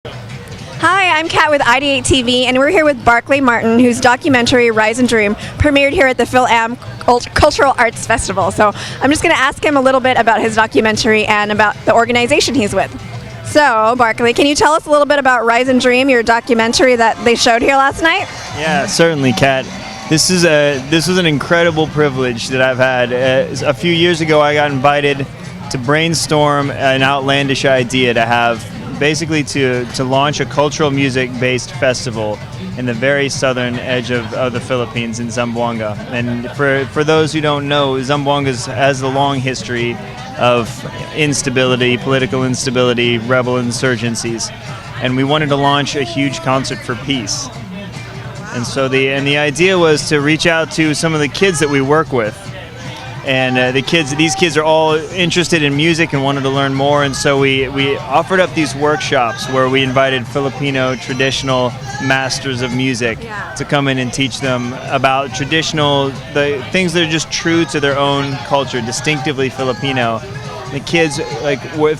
Hi, I'm Cat with IdeateTV, and we're here with Barcalay Martin, whose documentary Rise and Dream premiered here at the FilAmArts Cultural Arts Festival. So I'm just going to ask him a little bit about his documentary and about the organization he's with. So, Barcalay, can you tell us a little bit about Rise and Dream, your documentary that they showed here last night? Yeah, certainly, Kat. This was an incredible privilege that I've had. A few years ago, I got invited to brainstorm an outlandish idea to have basically to launch a cultural music-based festival in the very southern edge of the Philippines in Zamboanga. And for those who don't know, Zamboanga has a long history of instability, political instability, rebel insurgencies. And we wanted to launch a huge concert for peace. And so the idea was to reach out to some of the kids that we work with. And these kids are all interested in music and wanted to learn more, and so we offered up these workshops where we invited Filipino traditional masters of music to come in and teach them about the things that are just true to their own culture, distinctively Filipino. The kids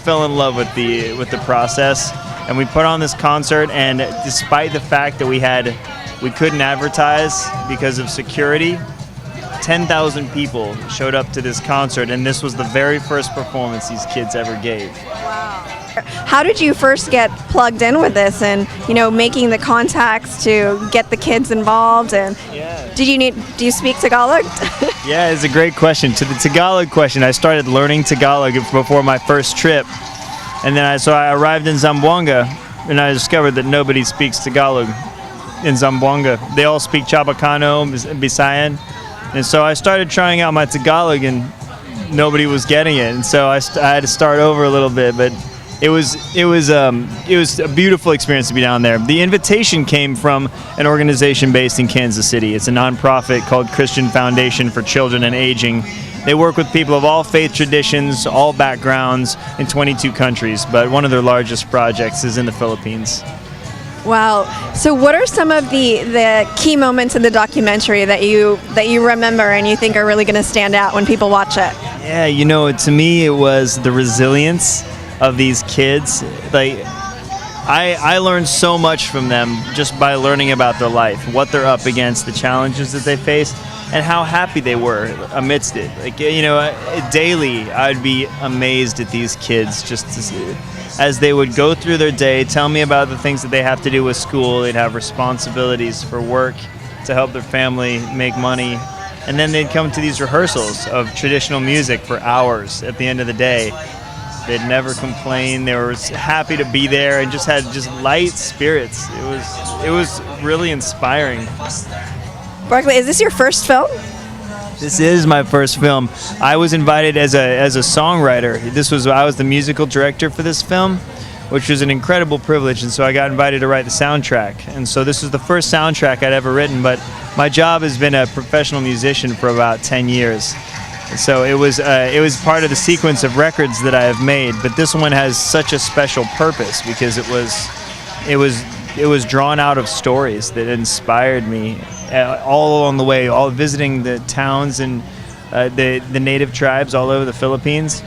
fell in love with the process, and we put on this concert. And despite the fact that we couldn't advertise because of security, 10,000 people showed up to this concert, and this was the very first performance these kids ever gave. Wow. How did you first get plugged in with this and, making the contacts to get the kids involved? And do you speak Tagalog? Yeah, it's a great question. To the Tagalog question, I started learning Tagalog before my first trip. And then I arrived in Zamboanga, and I discovered that nobody speaks Tagalog in Zamboanga. They all speak Chabacano, Bisayan. And so I started trying out my Tagalog, and nobody was getting it. And so I had to start over a little bit, but it was a beautiful experience to be down there. The invitation came from an organization based in Kansas City. It's a nonprofit called Christian Foundation for Children and Aging. They work with people of all faith traditions, all backgrounds in 22 countries, but one of their largest projects is in the Philippines. Wow. So what are some of the key moments in the documentary that you remember and you think are really going to stand out when people watch it? Yeah, to me it was the resilience of these kids. I learned so much from them just by learning about their life, what they're up against, the challenges that they faced, and how happy they were amidst it. Daily I'd be amazed at these kids as they would go through their day, tell me about the things that they have to do with school. They'd have responsibilities for work to help their family make money. And then they'd come to these rehearsals of traditional music for hours at the end of the day. They'd never complain. They were happy to be there and had light spirits. It was really inspiring. Barcalay, is this your first film? This is my first film. I was invited as a songwriter. I was the musical director for this film, which was an incredible privilege, and so I got invited to write the soundtrack. And so this was the first soundtrack I'd ever written, but my job has been a professional musician for about 10 years. And so it was part of the sequence of records that I have made, but this one has such a special purpose because it was drawn out of stories that inspired me all along the way, all visiting the towns and the native tribes all over the Philippines,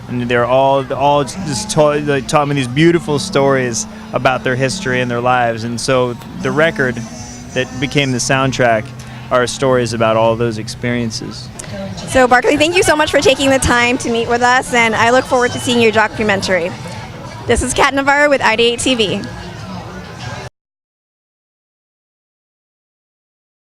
and they're all just taught me these beautiful stories about their history and their lives. And so the record that became the soundtrack are stories about all those experiences. So Barcalay, thank you so much for taking the time to meet with us, and I look forward to seeing your documentary. This is Cat Navarro with IdeateTV.